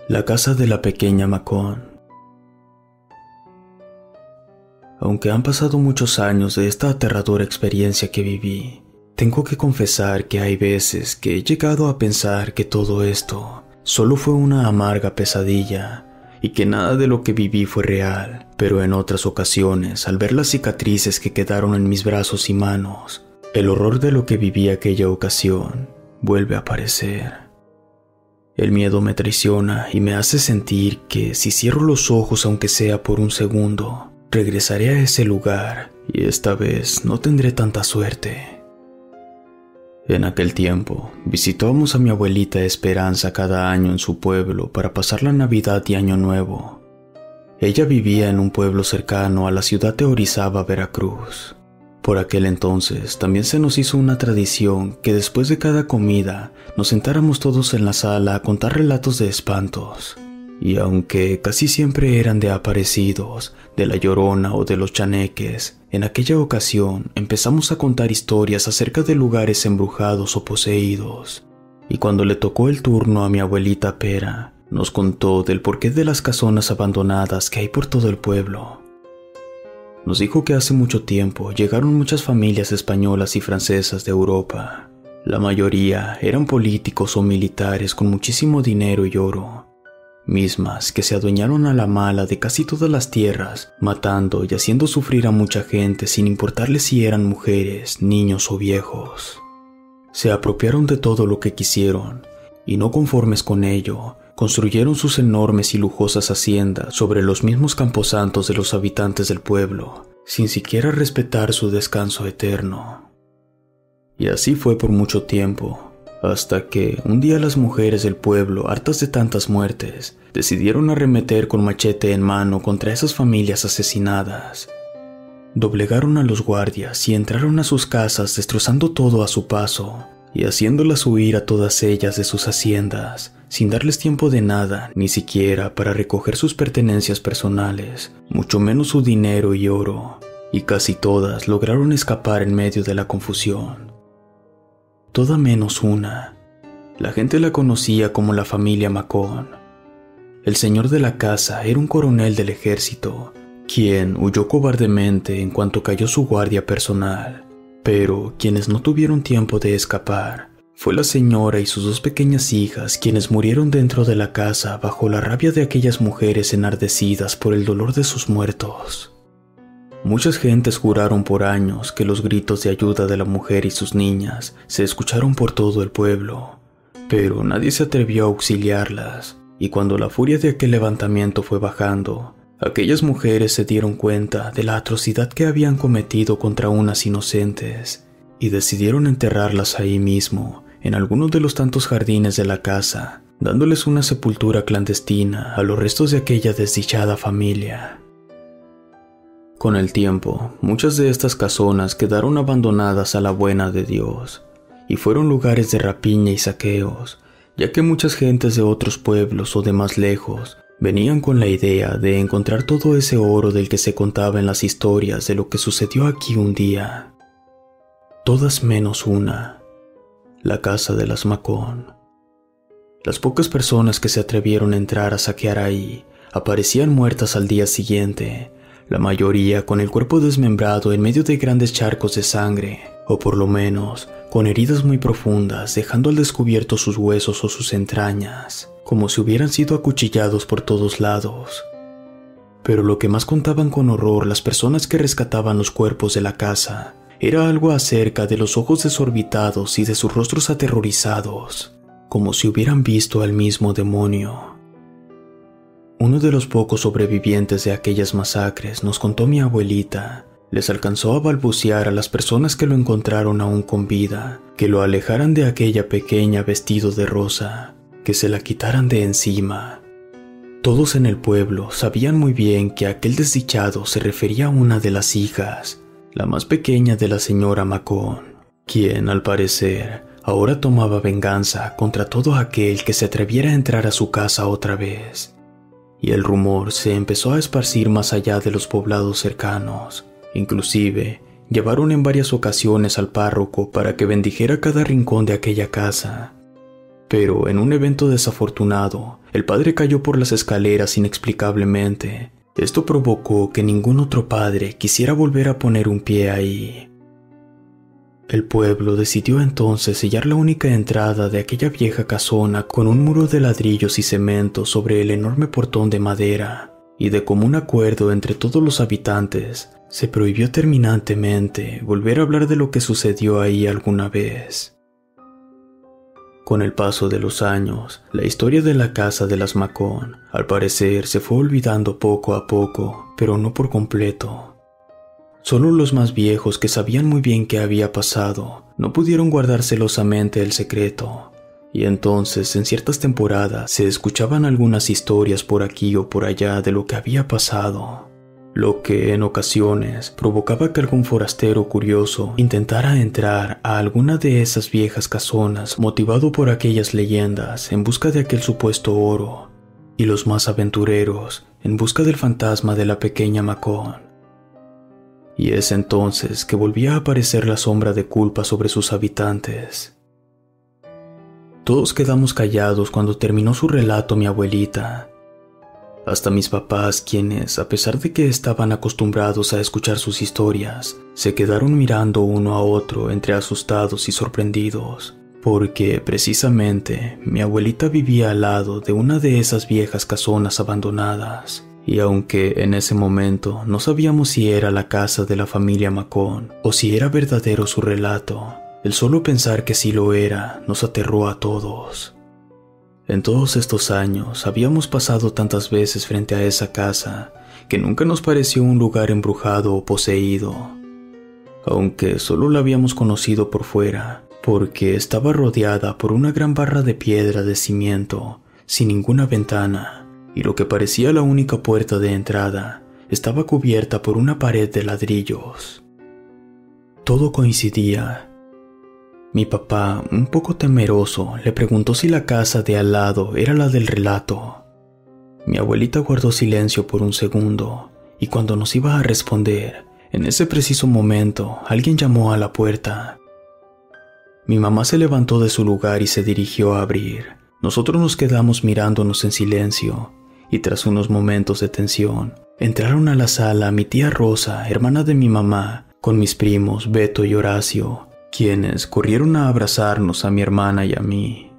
La casa de la pequeña Macón. Aunque han pasado muchos años de esta aterradora experiencia que viví, tengo que confesar que hay veces que he llegado a pensar que todo esto solo fue una amarga pesadilla y que nada de lo que viví fue real, pero en otras ocasiones, al ver las cicatrices que quedaron en mis brazos y manos, el horror de lo que viví aquella ocasión vuelve a aparecer. El miedo me traiciona y me hace sentir que si cierro los ojos aunque sea por un segundo, regresaré a ese lugar y esta vez no tendré tanta suerte. En aquel tiempo, visitábamos a mi abuelita Esperanza cada año en su pueblo para pasar la Navidad y Año Nuevo. Ella vivía en un pueblo cercano a la ciudad de Orizaba, Veracruz. Por aquel entonces también se nos hizo una tradición que después de cada comida nos sentáramos todos en la sala a contar relatos de espantos. Y aunque casi siempre eran de aparecidos, de la Llorona o de los chaneques, en aquella ocasión empezamos a contar historias acerca de lugares embrujados o poseídos. Y cuando le tocó el turno a mi abuelita Pera, nos contó del porqué de las casonas abandonadas que hay por todo el pueblo. Nos dijo que hace mucho tiempo llegaron muchas familias españolas y francesas de Europa. La mayoría eran políticos o militares con muchísimo dinero y oro, mismas que se adueñaron a la mala de casi todas las tierras, matando y haciendo sufrir a mucha gente sin importarles si eran mujeres, niños o viejos. Se apropiaron de todo lo que quisieron, y no conformes con ello, construyeron sus enormes y lujosas haciendas sobre los mismos camposantos de los habitantes del pueblo, sin siquiera respetar su descanso eterno. Y así fue por mucho tiempo, hasta que un día las mujeres del pueblo, hartas de tantas muertes, decidieron arremeter con machete en mano contra esas familias asesinadas. Doblegaron a los guardias y entraron a sus casas destrozando todo a su paso, y haciéndolas huir a todas ellas de sus haciendas, sin darles tiempo de nada, ni siquiera para recoger sus pertenencias personales, mucho menos su dinero y oro, y casi todas lograron escapar en medio de la confusión. Toda menos una. La gente la conocía como la familia Macón. El señor de la casa era un coronel del ejército, quien huyó cobardemente en cuanto cayó su guardia personal. Pero quienes no tuvieron tiempo de escapar fue la señora y sus dos pequeñas hijas, quienes murieron dentro de la casa bajo la rabia de aquellas mujeres enardecidas por el dolor de sus muertos. Muchas gentes juraron por años que los gritos de ayuda de la mujer y sus niñas se escucharon por todo el pueblo, pero nadie se atrevió a auxiliarlas, y cuando la furia de aquel levantamiento fue bajando, aquellas mujeres se dieron cuenta de la atrocidad que habían cometido contra unas inocentes y decidieron enterrarlas ahí mismo, en alguno de los tantos jardines de la casa, dándoles una sepultura clandestina a los restos de aquella desdichada familia. Con el tiempo, muchas de estas casonas quedaron abandonadas a la buena de Dios y fueron lugares de rapiña y saqueos, ya que muchas gentes de otros pueblos o de más lejos venían con la idea de encontrar todo ese oro del que se contaba en las historias de lo que sucedió aquí un día. Todas menos una, la casa de las Macón. Las pocas personas que se atrevieron a entrar a saquear ahí aparecían muertas al día siguiente, la mayoría con el cuerpo desmembrado en medio de grandes charcos de sangre, o por lo menos con heridas muy profundas, dejando al descubierto sus huesos o sus entrañas, como si hubieran sido acuchillados por todos lados. Pero lo que más contaban con horror las personas que rescataban los cuerpos de la casa era algo acerca de los ojos desorbitados y de sus rostros aterrorizados, como si hubieran visto al mismo demonio. Uno de los pocos sobrevivientes de aquellas masacres nos contó mi abuelita. Les alcanzó a balbucear a las personas que lo encontraron aún con vida, que lo alejaran de aquella pequeña vestido de rosa, que se la quitaran de encima. Todos en el pueblo sabían muy bien que aquel desdichado se refería a una de las hijas, la más pequeña de la señora Macón, quien, al parecer, ahora tomaba venganza contra todo aquel que se atreviera a entrar a su casa otra vez. Y el rumor se empezó a esparcir más allá de los poblados cercanos. Inclusive, llevaron en varias ocasiones al párroco para que bendijera cada rincón de aquella casa. Pero en un evento desafortunado, el padre cayó por las escaleras inexplicablemente. Esto provocó que ningún otro padre quisiera volver a poner un pie ahí. El pueblo decidió entonces sellar la única entrada de aquella vieja casona con un muro de ladrillos y cemento sobre el enorme portón de madera, y de común acuerdo entre todos los habitantes, se prohibió terminantemente volver a hablar de lo que sucedió ahí alguna vez. Con el paso de los años, la historia de la casa de las Macón, al parecer, se fue olvidando poco a poco, pero no por completo. Solo los más viejos, que sabían muy bien qué había pasado, no pudieron guardar celosamente el secreto, y entonces en ciertas temporadas se escuchaban algunas historias por aquí o por allá de lo que había pasado, lo que en ocasiones provocaba que algún forastero curioso intentara entrar a alguna de esas viejas casonas motivado por aquellas leyendas en busca de aquel supuesto oro, y los más aventureros en busca del fantasma de la pequeña Macón. Y es entonces que volvía a aparecer la sombra de culpa sobre sus habitantes. Todos quedamos callados cuando terminó su relato mi abuelita. Hasta mis papás, quienes, a pesar de que estaban acostumbrados a escuchar sus historias, se quedaron mirando uno a otro entre asustados y sorprendidos, porque precisamente mi abuelita vivía al lado de una de esas viejas casonas abandonadas. Y aunque en ese momento no sabíamos si era la casa de la familia Macón o si era verdadero su relato, el solo pensar que sí lo era nos aterró a todos. En todos estos años habíamos pasado tantas veces frente a esa casa que nunca nos pareció un lugar embrujado o poseído, aunque solo la habíamos conocido por fuera, porque estaba rodeada por una gran barra de piedra de cimiento, sin ninguna ventana, y lo que parecía la única puerta de entrada estaba cubierta por una pared de ladrillos. Todo coincidía. Mi papá, un poco temeroso, le preguntó si la casa de al lado era la del relato. Mi abuelita guardó silencio por un segundo, y cuando nos iba a responder, en ese preciso momento, alguien llamó a la puerta. Mi mamá se levantó de su lugar y se dirigió a abrir. Nosotros nos quedamos mirándonos en silencio, y tras unos momentos de tensión, entraron a la sala mi tía Rosa, hermana de mi mamá, con mis primos Beto y Horacio, quienes corrieron a abrazarnos a mi hermana y a mí.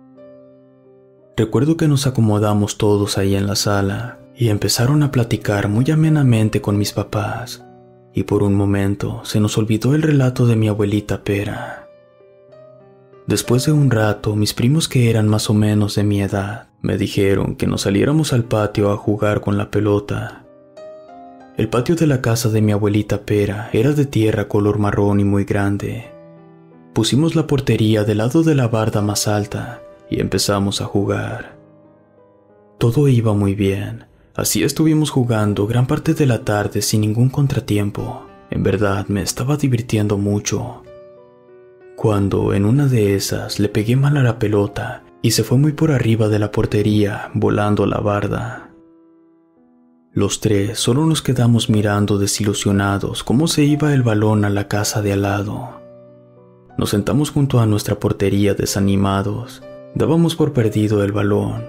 Recuerdo que nos acomodamos todos ahí en la sala y empezaron a platicar muy amenamente con mis papás, y por un momento se nos olvidó el relato de mi abuelita Pera. Después de un rato, mis primos, que eran más o menos de mi edad, me dijeron que nos saliéramos al patio a jugar con la pelota. El patio de la casa de mi abuelita Pera era de tierra color marrón y muy grande. Pusimos la portería del lado de la barda más alta y empezamos a jugar. Todo iba muy bien, así estuvimos jugando gran parte de la tarde sin ningún contratiempo. En verdad me estaba divirtiendo mucho. Cuando en una de esas le pegué mal a la pelota y se fue muy por arriba de la portería, volando a la barda. Los tres solo nos quedamos mirando desilusionados cómo se iba el balón a la casa de al lado. Nos sentamos junto a nuestra portería desanimados. Dábamos por perdido el balón.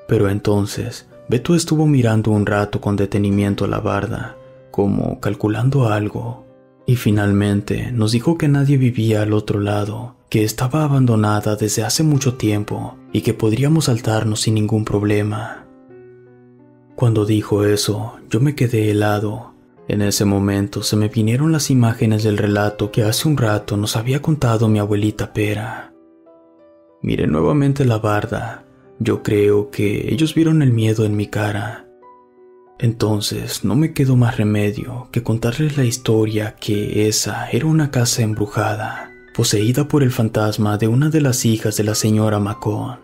Pero entonces, Beto estuvo mirando un rato con detenimiento a la barda, como calculando algo, y finalmente nos dijo que nadie vivía al otro lado, que estaba abandonada desde hace mucho tiempo y que podríamos saltarnos sin ningún problema. Cuando dijo eso, yo me quedé helado. En ese momento se me vinieron las imágenes del relato que hace un rato nos había contado mi abuelita Pera. Miré nuevamente la barda. Yo creo que ellos vieron el miedo en mi cara. Entonces no me quedó más remedio que contarles la historia, que esa era una casa embrujada, poseída por el fantasma de una de las hijas de la señora Macón.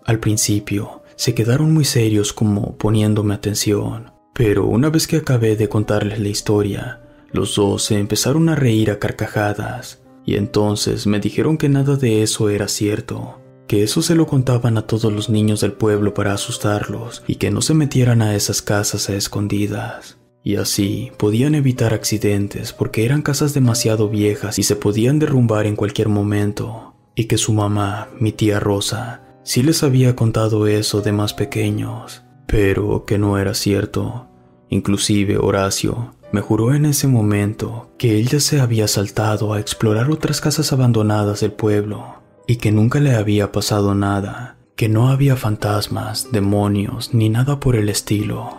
Al principio se quedaron muy serios, como poniéndome atención. Pero una vez que acabé de contarles la historia, los dos se empezaron a reír a carcajadas, y entonces me dijeron que nada de eso era cierto, que eso se lo contaban a todos los niños del pueblo para asustarlos y que no se metieran a esas casas a escondidas. Y así podían evitar accidentes porque eran casas demasiado viejas y se podían derrumbar en cualquier momento. y que su mamá, mi tía Rosa, sí les había contado eso de más pequeños, pero que no era cierto. Inclusive Horacio me juró en ese momento que él ya se había saltado a explorar otras casas abandonadas del pueblo y que nunca le había pasado nada, que no había fantasmas, demonios ni nada por el estilo.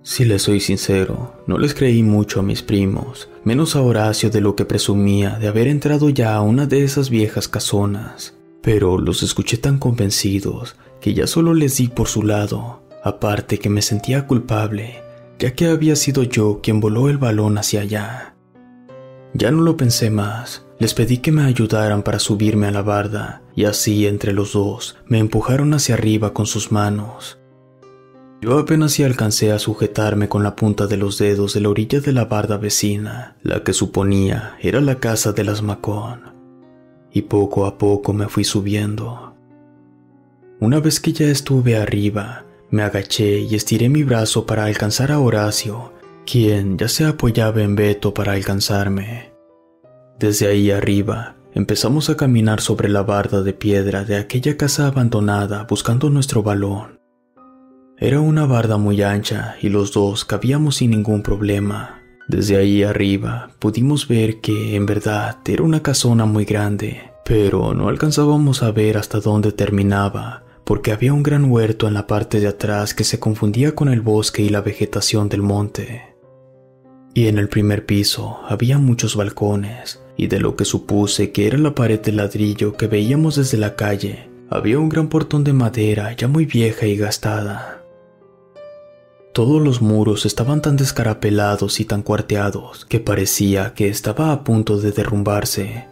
Si les soy sincero, no les creí mucho a mis primos, menos a Horacio de lo que presumía de haber entrado ya a una de esas viejas casonas, pero los escuché tan convencidos que ya solo les di por su lado, aparte que me sentía culpable, ya que había sido yo quien voló el balón hacia allá. Ya no lo pensé más, les pedí que me ayudaran para subirme a la barda, y así entre los dos me empujaron hacia arriba con sus manos. Yo apenas si alcancé a sujetarme con la punta de los dedos de la orilla de la barda vecina, la que suponía era la casa de las Macón, y poco a poco me fui subiendo. Una vez que ya estuve arriba, me agaché y estiré mi brazo para alcanzar a Horacio, quien ya se apoyaba en Beto para alcanzarme. Desde ahí arriba, empezamos a caminar sobre la barda de piedra de aquella casa abandonada buscando nuestro balón. Era una barda muy ancha y los dos cabíamos sin ningún problema. Desde ahí arriba pudimos ver que en verdad era una casona muy grande, pero no alcanzábamos a ver hasta dónde terminaba, porque había un gran huerto en la parte de atrás que se confundía con el bosque y la vegetación del monte. Y en el primer piso había muchos balcones, y de lo que supuse que era la pared de ladrillo que veíamos desde la calle, había un gran portón de madera ya muy vieja y gastada. Todos los muros estaban tan descarapelados y tan cuarteados que parecía que estaba a punto de derrumbarse.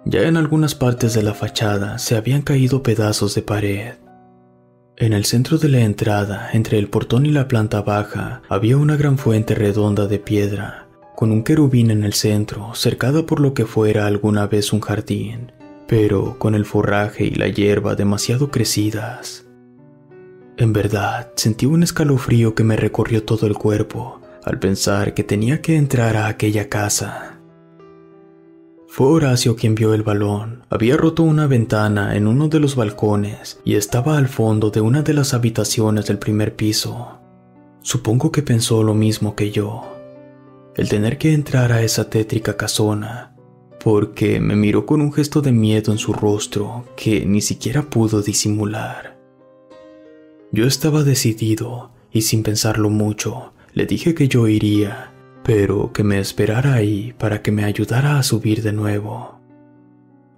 Ya en algunas partes de la fachada se habían caído pedazos de pared. En el centro de la entrada, entre el portón y la planta baja, había una gran fuente redonda de piedra, con un querubín en el centro, cercada por lo que fuera alguna vez un jardín, pero con el forraje y la hierba demasiado crecidas. En verdad, sentí un escalofrío que me recorrió todo el cuerpo al pensar que tenía que entrar a aquella casa. Fue Horacio quien vio el balón. Había roto una ventana en uno de los balcones y estaba al fondo de una de las habitaciones del primer piso. Supongo que pensó lo mismo que yo. El tener que entrar a esa tétrica casona, porque me miró con un gesto de miedo en su rostro que ni siquiera pudo disimular. Yo estaba decidido y sin pensarlo mucho, le dije que yo iría, pero que me esperara ahí para que me ayudara a subir de nuevo.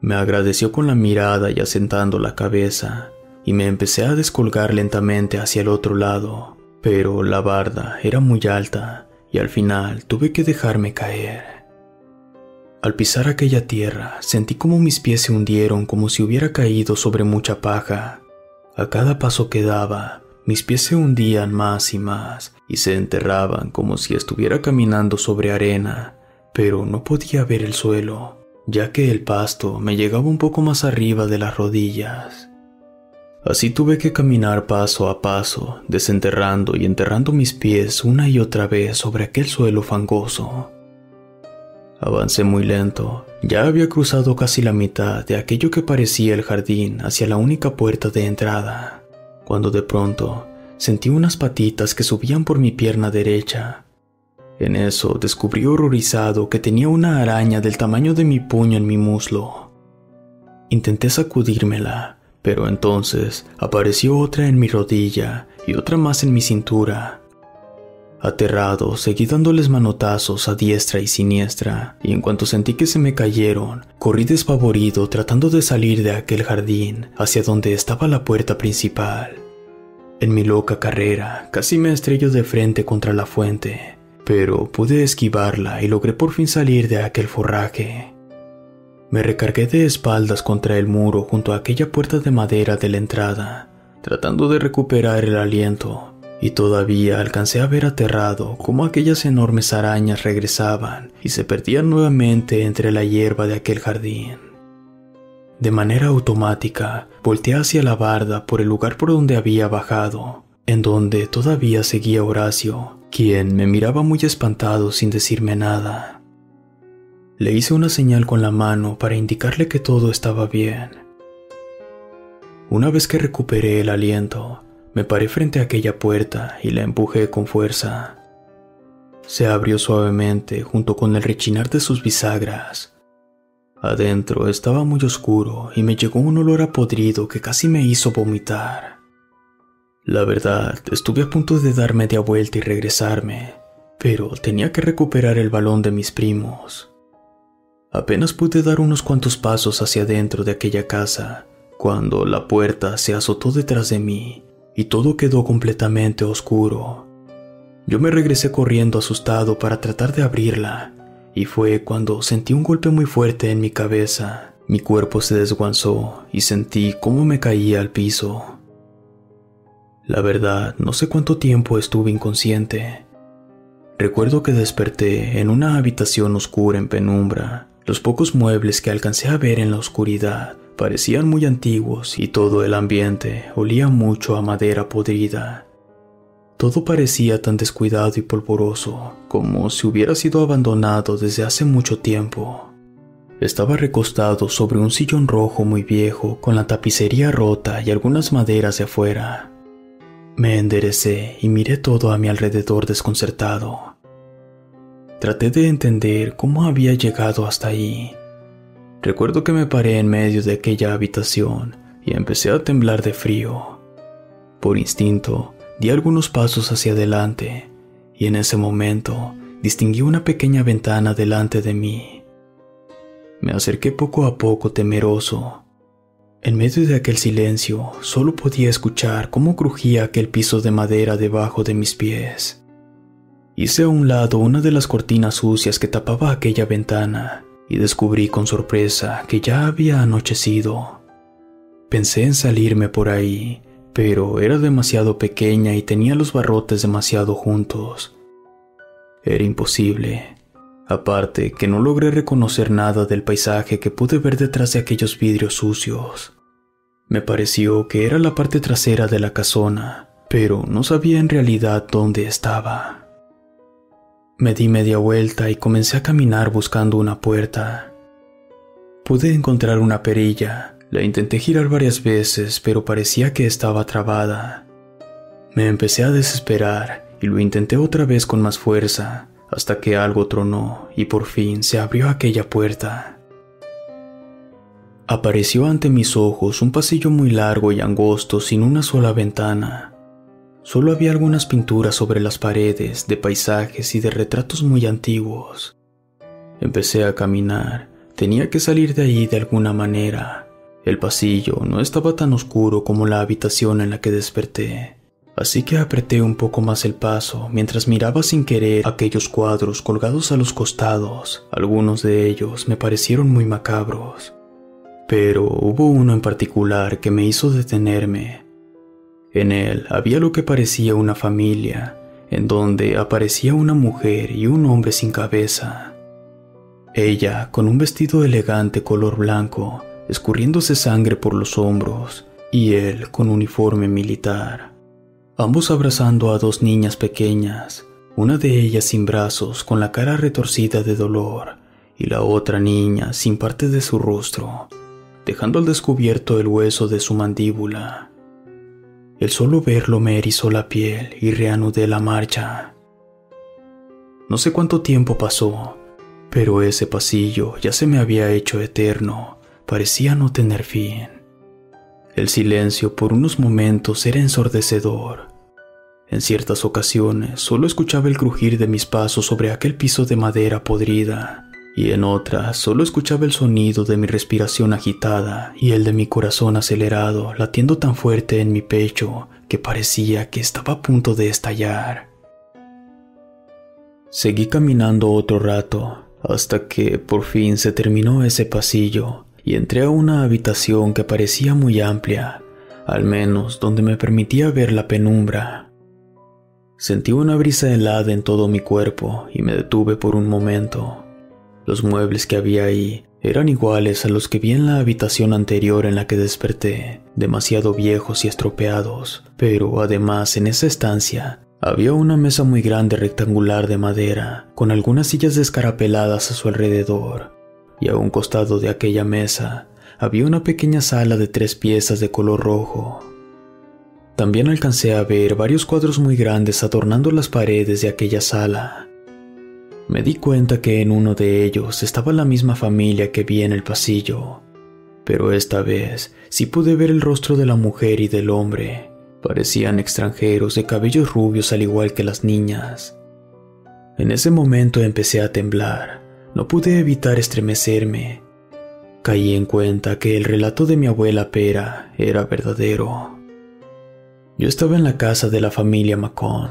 Me agradeció con la mirada y asentando la cabeza, y me empecé a descolgar lentamente hacia el otro lado, pero la barda era muy alta y al final tuve que dejarme caer. Al pisar aquella tierra, sentí como mis pies se hundieron como si hubiera caído sobre mucha paja. A cada paso que daba, mis pies se hundían más y más y se enterraban como si estuviera caminando sobre arena, pero no podía ver el suelo, ya que el pasto me llegaba un poco más arriba de las rodillas. Así tuve que caminar paso a paso, desenterrando y enterrando mis pies una y otra vez sobre aquel suelo fangoso. Avancé muy lento. Ya había cruzado casi la mitad de aquello que parecía el jardín hacia la única puerta de entrada, cuando de pronto sentí unas patitas que subían por mi pierna derecha. En eso descubrí horrorizado que tenía una araña del tamaño de mi puño en mi muslo. Intenté sacudírmela, pero entonces apareció otra en mi rodilla y otra más en mi cintura. Aterrado, seguí dándoles manotazos a diestra y siniestra, y en cuanto sentí que se me cayeron, corrí despavorido tratando de salir de aquel jardín hacia donde estaba la puerta principal. En mi loca carrera, casi me estrello de frente contra la fuente, pero pude esquivarla y logré por fin salir de aquel forraje. Me recargué de espaldas contra el muro junto a aquella puerta de madera de la entrada, tratando de recuperar el aliento. Y todavía alcancé a ver aterrado cómo aquellas enormes arañas regresaban y se perdían nuevamente entre la hierba de aquel jardín. De manera automática, volteé hacia la barda por el lugar por donde había bajado, en donde todavía seguía Horacio, quien me miraba muy espantado sin decirme nada. Le hice una señal con la mano para indicarle que todo estaba bien. Una vez que recuperé el aliento, me paré frente a aquella puerta y la empujé con fuerza. Se abrió suavemente junto con el rechinar de sus bisagras. Adentro estaba muy oscuro y me llegó un olor a podrido que casi me hizo vomitar. La verdad, estuve a punto de dar media vuelta y regresarme, pero tenía que recuperar el balón de mis primos. Apenas pude dar unos cuantos pasos hacia adentro de aquella casa, cuando la puerta se azotó detrás de mí y todo quedó completamente oscuro. Yo me regresé corriendo asustado para tratar de abrirla, y fue cuando sentí un golpe muy fuerte en mi cabeza. Mi cuerpo se desguanzó y sentí cómo me caía al piso. La verdad, no sé cuánto tiempo estuve inconsciente. Recuerdo que desperté en una habitación oscura en penumbra. Los pocos muebles que alcancé a ver en la oscuridad parecían muy antiguos y todo el ambiente olía mucho a madera podrida. Todo parecía tan descuidado y polvoroso, como si hubiera sido abandonado desde hace mucho tiempo. Estaba recostado sobre un sillón rojo muy viejo, con la tapicería rota y algunas maderas de afuera. Me enderecé y miré todo a mi alrededor desconcertado. Traté de entender cómo había llegado hasta ahí. Recuerdo que me paré en medio de aquella habitación y empecé a temblar de frío. Por instinto, di algunos pasos hacia adelante, y en ese momento distinguí una pequeña ventana delante de mí. Me acerqué poco a poco temeroso. En medio de aquel silencio, solo podía escuchar cómo crujía aquel piso de madera debajo de mis pies. Hice a un lado una de las cortinas sucias que tapaba aquella ventana, y descubrí con sorpresa que ya había anochecido. Pensé en salirme por ahí, pero era demasiado pequeña y tenía los barrotes demasiado juntos. Era imposible. Aparte que no logré reconocer nada del paisaje que pude ver detrás de aquellos vidrios sucios. Me pareció que era la parte trasera de la casona, pero no sabía en realidad dónde estaba. Me di media vuelta y comencé a caminar buscando una puerta. Pude encontrar una perilla. La intenté girar varias veces, pero parecía que estaba trabada. Me empecé a desesperar y lo intenté otra vez con más fuerza, hasta que algo tronó y por fin se abrió aquella puerta. Apareció ante mis ojos un pasillo muy largo y angosto sin una sola ventana. Solo había algunas pinturas sobre las paredes de paisajes y de retratos muy antiguos. Empecé a caminar. Tenía que salir de ahí de alguna manera. El pasillo no estaba tan oscuro como la habitación en la que desperté, así que apreté un poco más el paso mientras miraba sin querer aquellos cuadros colgados a los costados. Algunos de ellos me parecieron muy macabros, pero hubo uno en particular que me hizo detenerme. En él había lo que parecía una familia, en donde aparecía una mujer y un hombre sin cabeza. Ella con un vestido elegante color blanco, escurriéndose sangre por los hombros, y él con uniforme militar. Ambos abrazando a dos niñas pequeñas, una de ellas sin brazos, con la cara retorcida de dolor, y la otra niña sin parte de su rostro, dejando al descubierto el hueso de su mandíbula. El solo verlo me erizó la piel y reanudé la marcha. No sé cuánto tiempo pasó, pero ese pasillo ya se me había hecho eterno. Parecía no tener fin. El silencio por unos momentos era ensordecedor. En ciertas ocasiones solo escuchaba el crujir de mis pasos sobre aquel piso de madera podrida, y en otras solo escuchaba el sonido de mi respiración agitada y el de mi corazón acelerado latiendo tan fuerte en mi pecho que parecía que estaba a punto de estallar. Seguí caminando otro rato, hasta que por fin se terminó ese pasillo y entré a una habitación que parecía muy amplia, al menos donde me permitía ver la penumbra. Sentí una brisa helada en todo mi cuerpo y me detuve por un momento. Los muebles que había ahí eran iguales a los que vi en la habitación anterior en la que desperté, demasiado viejos y estropeados, pero además en esa estancia Había una mesa muy grande rectangular de madera, con algunas sillas descarapeladas a su alrededor, y a un costado de aquella mesa había una pequeña sala de 3 piezas de color rojo. También alcancé a ver varios cuadros muy grandes adornando las paredes de aquella sala. Me di cuenta que en uno de ellos estaba la misma familia que vi en el pasillo, pero esta vez sí pude ver el rostro de la mujer y del hombre. Parecían extranjeros de cabellos rubios al igual que las niñas. En ese momento empecé a temblar. No pude evitar estremecerme. Caí en cuenta que el relato de mi abuela Pera era verdadero. Yo estaba en la casa de la familia Macón.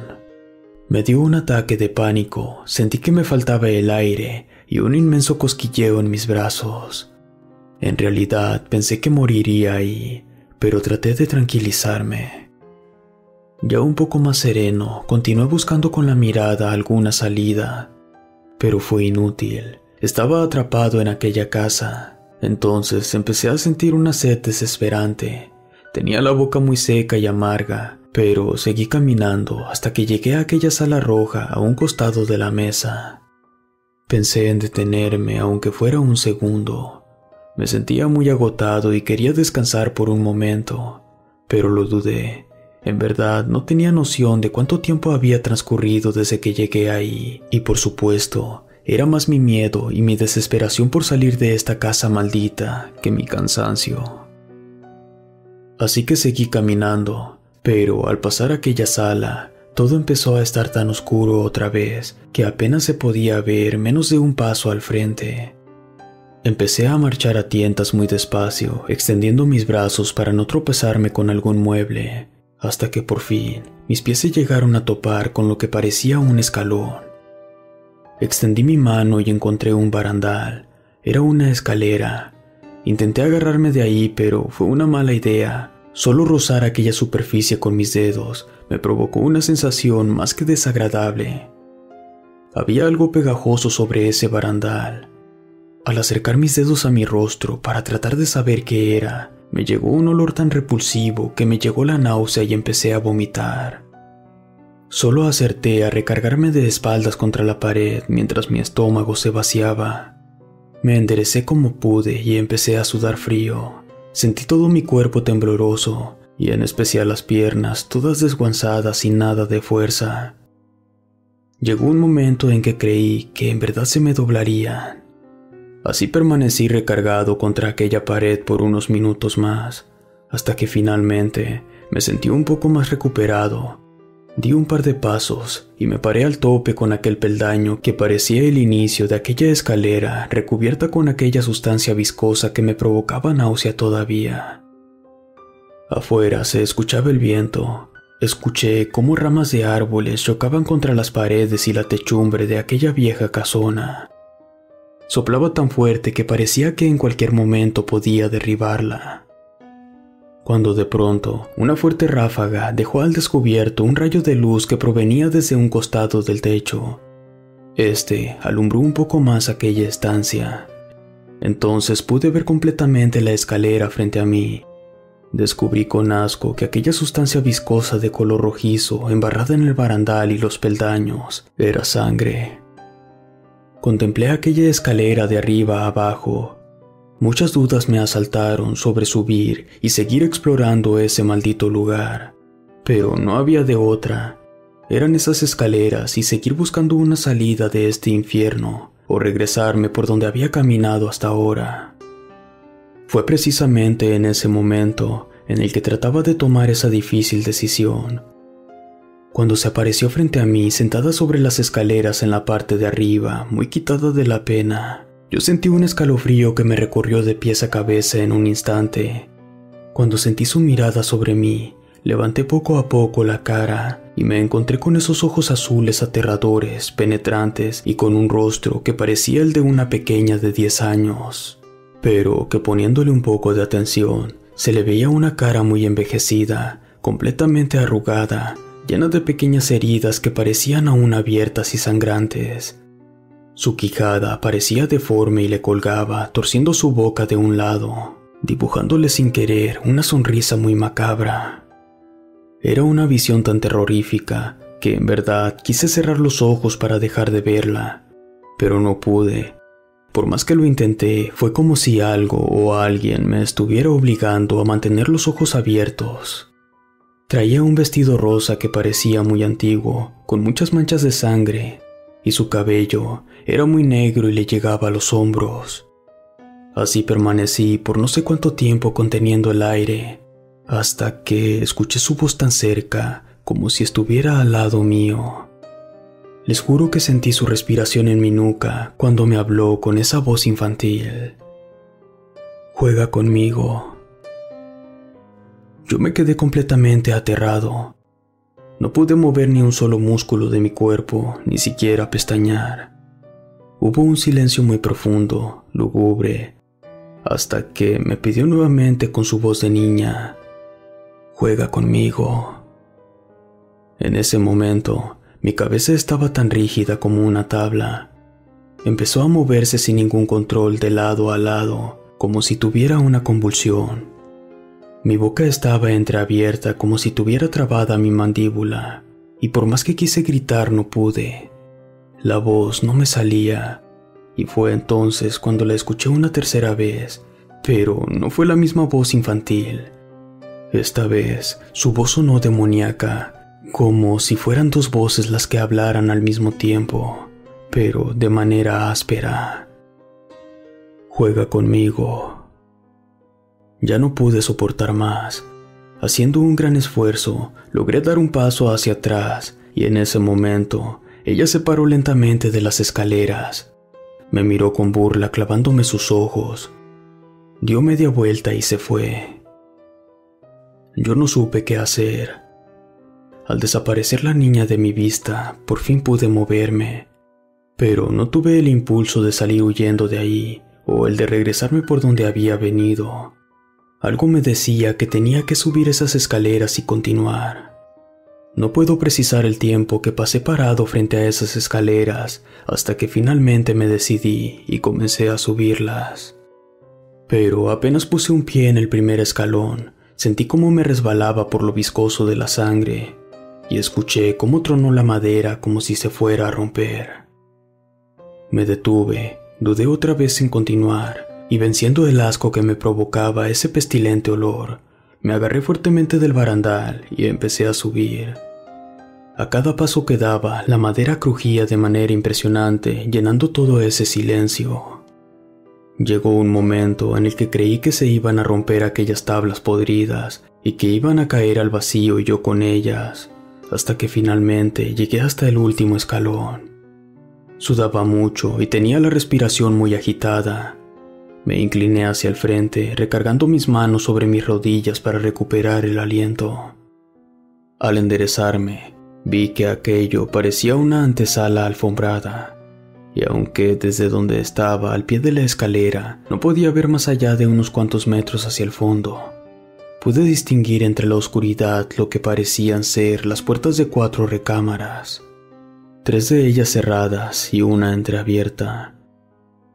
Me dio un ataque de pánico, sentí que me faltaba el aire y un inmenso cosquilleo en mis brazos. En realidad pensé que moriría ahí, pero traté de tranquilizarme. Ya un poco más sereno, continué buscando con la mirada alguna salida, pero fue inútil. Estaba atrapado en aquella casa. Entonces empecé a sentir una sed desesperante. Tenía la boca muy seca y amarga, pero seguí caminando hasta que llegué a aquella sala roja a un costado de la mesa. Pensé en detenerme aunque fuera un segundo. Me sentía muy agotado y quería descansar por un momento, pero lo dudé. En verdad, no tenía noción de cuánto tiempo había transcurrido desde que llegué ahí, y por supuesto, era más mi miedo y mi desesperación por salir de esta casa maldita que mi cansancio. Así que seguí caminando, pero al pasar aquella sala, todo empezó a estar tan oscuro otra vez que apenas se podía ver menos de un paso al frente. Empecé a marchar a tientas muy despacio, extendiendo mis brazos para no tropezarme con algún mueble, hasta que por fin mis pies se llegaron a topar con lo que parecía un escalón. Extendí mi mano y encontré un barandal. Era una escalera. Intenté agarrarme de ahí, pero fue una mala idea. Solo rozar aquella superficie con mis dedos me provocó una sensación más que desagradable. Había algo pegajoso sobre ese barandal. Al acercar mis dedos a mi rostro para tratar de saber qué era, me llegó un olor tan repulsivo que me llegó la náusea y empecé a vomitar. Solo acerté a recargarme de espaldas contra la pared mientras mi estómago se vaciaba. Me enderecé como pude y empecé a sudar frío. Sentí todo mi cuerpo tembloroso y en especial las piernas, todas desguanzadas y nada de fuerza. Llegó un momento en que creí que en verdad se me doblarían. Así permanecí recargado contra aquella pared por unos minutos más, hasta que finalmente me sentí un poco más recuperado. Di un par de pasos y me paré al tope con aquel peldaño que parecía el inicio de aquella escalera recubierta con aquella sustancia viscosa que me provocaba náusea todavía. Afuera se escuchaba el viento. Escuché cómo ramas de árboles chocaban contra las paredes y la techumbre de aquella vieja casona. Soplaba tan fuerte que parecía que en cualquier momento podía derribarla. Cuando de pronto, una fuerte ráfaga dejó al descubierto un rayo de luz que provenía desde un costado del techo. Este alumbró un poco más aquella estancia. Entonces pude ver completamente la escalera frente a mí. Descubrí con asco que aquella sustancia viscosa de color rojizo, embarrada en el barandal y los peldaños, era sangre. Contemplé aquella escalera de arriba a abajo. Muchas dudas me asaltaron sobre subir y seguir explorando ese maldito lugar, pero no había de otra. Eran esas escaleras y seguir buscando una salida de este infierno, o regresarme por donde había caminado hasta ahora. Fue precisamente en ese momento en el que trataba de tomar esa difícil decisión, cuando se apareció frente a mí sentada sobre las escaleras en la parte de arriba, muy quitada de la pena. Yo sentí un escalofrío que me recorrió de pies a cabeza en un instante. Cuando sentí su mirada sobre mí, levanté poco a poco la cara y me encontré con esos ojos azules aterradores, penetrantes y con un rostro que parecía el de una pequeña de 10 años, pero que poniéndole un poco de atención, se le veía una cara muy envejecida, completamente arrugada, llena de pequeñas heridas que parecían aún abiertas y sangrantes. Su quijada parecía deforme y le colgaba, torciendo su boca de un lado, dibujándole sin querer una sonrisa muy macabra. Era una visión tan terrorífica que en verdad quise cerrar los ojos para dejar de verla, pero no pude. Por más que lo intenté, fue como si algo o alguien me estuviera obligando a mantener los ojos abiertos. Traía un vestido rosa que parecía muy antiguo, con muchas manchas de sangre, y su cabello era muy negro y le llegaba a los hombros. Así permanecí por no sé cuánto tiempo conteniendo el aire, hasta que escuché su voz tan cerca, como si estuviera al lado mío. Les juro que sentí su respiración en mi nuca cuando me habló con esa voz infantil. Juega conmigo. Yo me quedé completamente aterrado. No pude mover ni un solo músculo de mi cuerpo, ni siquiera pestañear. Hubo un silencio muy profundo, lúgubre, hasta que me pidió nuevamente con su voz de niña: juega conmigo. En ese momento, mi cabeza estaba tan rígida como una tabla. Empezó a moverse sin ningún control de lado a lado, como si tuviera una convulsión. Mi boca estaba entreabierta como si tuviera trabada mi mandíbula, y por más que quise gritar no pude. La voz no me salía, y fue entonces cuando la escuché una tercera vez, pero no fue la misma voz infantil. Esta vez, su voz sonó demoníaca, como si fueran dos voces las que hablaran al mismo tiempo, pero de manera áspera. Juega conmigo. Ya no pude soportar más. Haciendo un gran esfuerzo, logré dar un paso hacia atrás, y en ese momento, ella se paró lentamente de las escaleras. Me miró con burla clavándome sus ojos. Dio media vuelta y se fue. Yo no supe qué hacer. Al desaparecer la niña de mi vista, por fin pude moverme, pero no tuve el impulso de salir huyendo de ahí o el de regresarme por donde había venido. Algo me decía que tenía que subir esas escaleras y continuar. No puedo precisar el tiempo que pasé parado frente a esas escaleras hasta que finalmente me decidí y comencé a subirlas. Pero apenas puse un pie en el primer escalón, sentí cómo me resbalaba por lo viscoso de la sangre y escuché cómo tronó la madera como si se fuera a romper. Me detuve, dudé otra vez en continuar y venciendo el asco que me provocaba ese pestilente olor, me agarré fuertemente del barandal y empecé a subir. A cada paso que daba, la madera crujía de manera impresionante, llenando todo ese silencio. Llegó un momento en el que creí que se iban a romper aquellas tablas podridas y que iban a caer al vacío y yo con ellas, hasta que finalmente llegué hasta el último escalón. Sudaba mucho y tenía la respiración muy agitada. Me incliné hacia el frente, recargando mis manos sobre mis rodillas para recuperar el aliento. Al enderezarme, vi que aquello parecía una antesala alfombrada, y aunque desde donde estaba al pie de la escalera no podía ver más allá de unos cuantos metros hacia el fondo, pude distinguir entre la oscuridad lo que parecían ser las puertas de 4 recámaras, 3 de ellas cerradas y una entreabierta.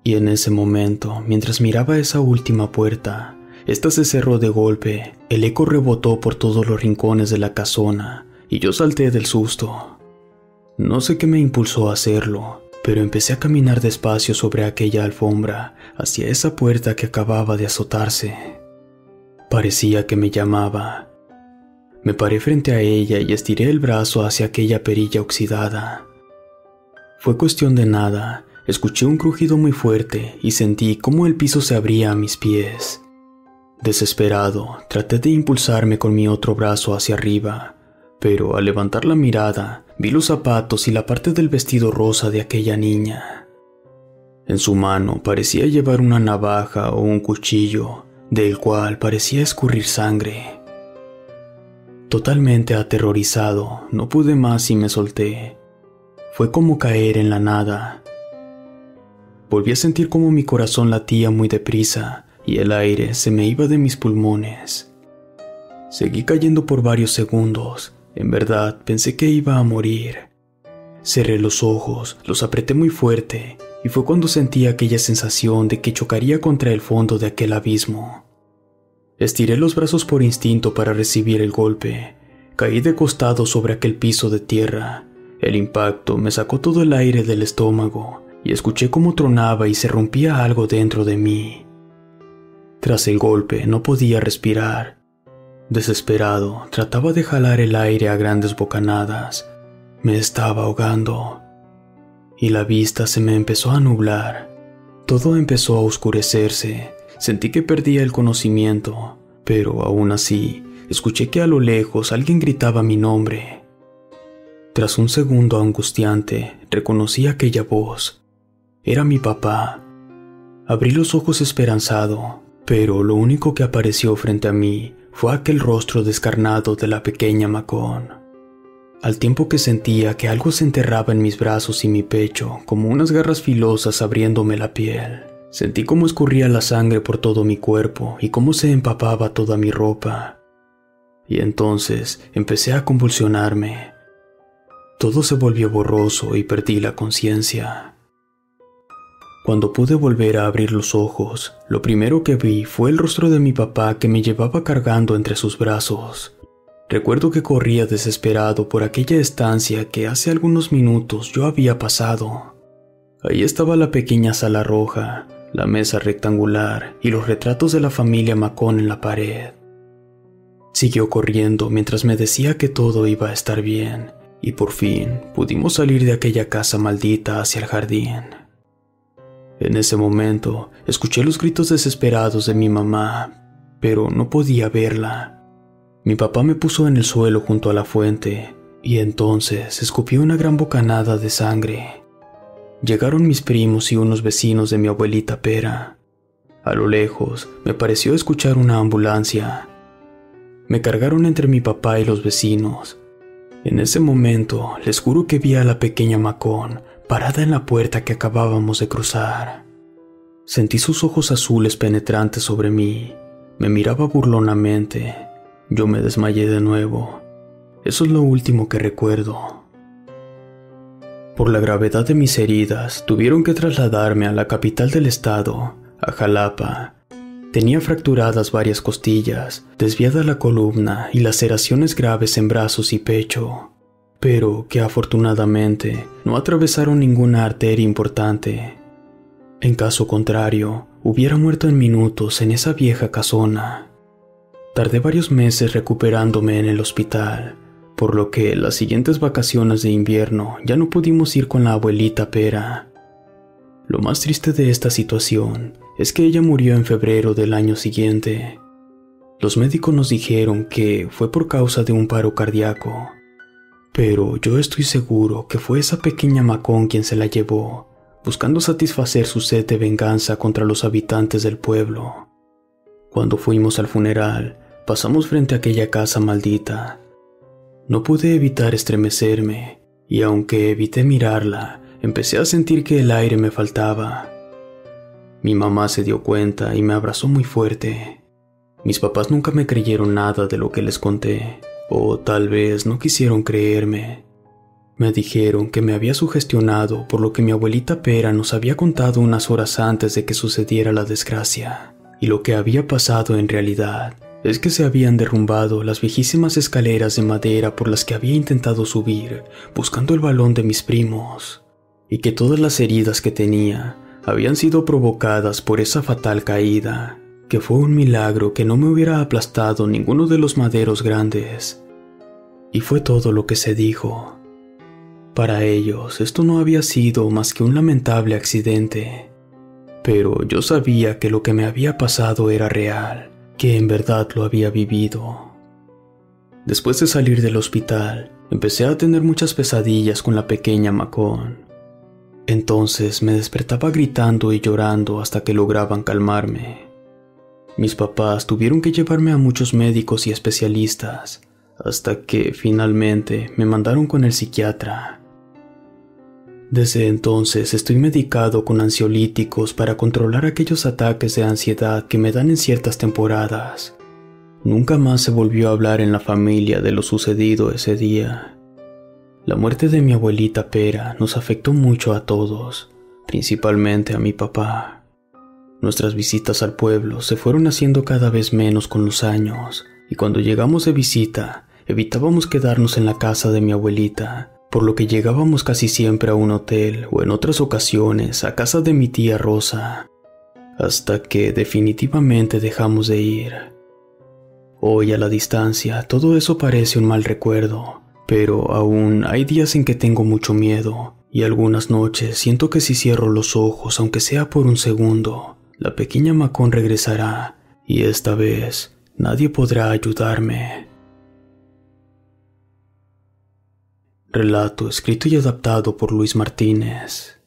Y en ese momento, mientras miraba esa última puerta, esta se cerró de golpe, el eco rebotó por todos los rincones de la casona, y yo salté del susto. No sé qué me impulsó a hacerlo, pero empecé a caminar despacio sobre aquella alfombra, hacia esa puerta que acababa de azotarse. Parecía que me llamaba. Me paré frente a ella y estiré el brazo hacia aquella perilla oxidada. Fue cuestión de nada. Escuché un crujido muy fuerte y sentí cómo el piso se abría a mis pies. Desesperado, traté de impulsarme con mi otro brazo hacia arriba, pero al levantar la mirada, vi los zapatos y la parte del vestido rosa de aquella niña. En su mano parecía llevar una navaja o un cuchillo, del cual parecía escurrir sangre. Totalmente aterrorizado, no pude más y me solté. Fue como caer en la nada. Volví a sentir como mi corazón latía muy deprisa y el aire se me iba de mis pulmones. Seguí cayendo por varios segundos. En verdad pensé que iba a morir. Cerré los ojos, los apreté muy fuerte y fue cuando sentí aquella sensación de que chocaría contra el fondo de aquel abismo. Estiré los brazos por instinto para recibir el golpe, Caí de costado sobre aquel piso de tierra. El impacto me sacó todo el aire del estómago y escuché cómo tronaba y se rompía algo dentro de mí. Tras el golpe no podía respirar. Desesperado, trataba de jalar el aire a grandes bocanadas. Me estaba ahogando. Y la vista se me empezó a nublar. Todo empezó a oscurecerse. Sentí que perdía el conocimiento, pero aún así, escuché que a lo lejos alguien gritaba mi nombre. Tras un segundo angustiante, reconocí aquella voz. Era mi papá. Abrí los ojos esperanzado, pero lo único que apareció frente a mí fue aquel rostro descarnado de la pequeña Macón. Al tiempo que sentía que algo se enterraba en mis brazos y mi pecho, como unas garras filosas abriéndome la piel, sentí cómo escurría la sangre por todo mi cuerpo y cómo se empapaba toda mi ropa. Y entonces empecé a convulsionarme. Todo se volvió borroso y perdí la conciencia. Cuando pude volver a abrir los ojos, lo primero que vi fue el rostro de mi papá que me llevaba cargando entre sus brazos. Recuerdo que corría desesperado por aquella estancia que hace algunos minutos yo había pasado. Ahí estaba la pequeña sala roja, la mesa rectangular y los retratos de la familia Macón en la pared. Siguió corriendo mientras me decía que todo iba a estar bien, y por fin pudimos salir de aquella casa maldita hacia el jardín. En ese momento, escuché los gritos desesperados de mi mamá, pero no podía verla. Mi papá me puso en el suelo junto a la fuente, y entonces escupió una gran bocanada de sangre. Llegaron mis primos y unos vecinos de mi abuelita Pera. A lo lejos, me pareció escuchar una ambulancia. Me cargaron entre mi papá y los vecinos. En ese momento, les juro que vi a la pequeña Macón parada en la puerta que acabábamos de cruzar. Sentí sus ojos azules penetrantes sobre mí. Me miraba burlonamente. Yo me desmayé de nuevo. Eso es lo último que recuerdo. Por la gravedad de mis heridas, tuvieron que trasladarme a la capital del estado, a Jalapa. Tenía fracturadas varias costillas, desviada la columna y laceraciones graves en brazos y pecho, pero que afortunadamente no atravesaron ninguna arteria importante. En caso contrario, hubiera muerto en minutos en esa vieja casona. Tardé varios meses recuperándome en el hospital, por lo que las siguientes vacaciones de invierno ya no pudimos ir con la abuelita Pera. Lo más triste de esta situación es que ella murió en febrero del año siguiente. Los médicos nos dijeron que fue por causa de un paro cardíaco, pero yo estoy seguro que fue esa pequeña Macón quien se la llevó, buscando satisfacer su sed de venganza contra los habitantes del pueblo. Cuando fuimos al funeral, pasamos frente a aquella casa maldita. No pude evitar estremecerme, y aunque evité mirarla, empecé a sentir que el aire me faltaba. Mi mamá se dio cuenta y me abrazó muy fuerte. Mis papás nunca me creyeron nada de lo que les conté, o tal vez no quisieron creerme. Me dijeron que me había sugestionado por lo que mi abuelita Pera nos había contado unas horas antes de que sucediera la desgracia, y lo que había pasado en realidad es que se habían derrumbado las viejísimas escaleras de madera por las que había intentado subir buscando el balón de mis primos, y que todas las heridas que tenía habían sido provocadas por esa fatal caída, que fue un milagro que no me hubiera aplastado ninguno de los maderos grandes. Y fue todo lo que se dijo. Para ellos esto no había sido más que un lamentable accidente, pero yo sabía que lo que me había pasado era real, que en verdad lo había vivido. Después de salir del hospital, empecé a tener muchas pesadillas con la pequeña Macón. Entonces me despertaba gritando y llorando hasta que lograban calmarme. Mis papás tuvieron que llevarme a muchos médicos y especialistas, hasta que finalmente me mandaron con el psiquiatra. Desde entonces estoy medicado con ansiolíticos para controlar aquellos ataques de ansiedad que me dan en ciertas temporadas. Nunca más se volvió a hablar en la familia de lo sucedido ese día. La muerte de mi abuelita Pera nos afectó mucho a todos, principalmente a mi papá. Nuestras visitas al pueblo se fueron haciendo cada vez menos con los años, y cuando llegamos de visita, evitábamos quedarnos en la casa de mi abuelita, por lo que llegábamos casi siempre a un hotel o en otras ocasiones a casa de mi tía Rosa, hasta que definitivamente dejamos de ir. Hoy a la distancia todo eso parece un mal recuerdo, pero aún hay días en que tengo mucho miedo y algunas noches siento que si cierro los ojos, aunque sea por un segundo, la pequeña Macón regresará y esta vez nadie podrá ayudarme. Relato escrito y adaptado por Luis Martínez.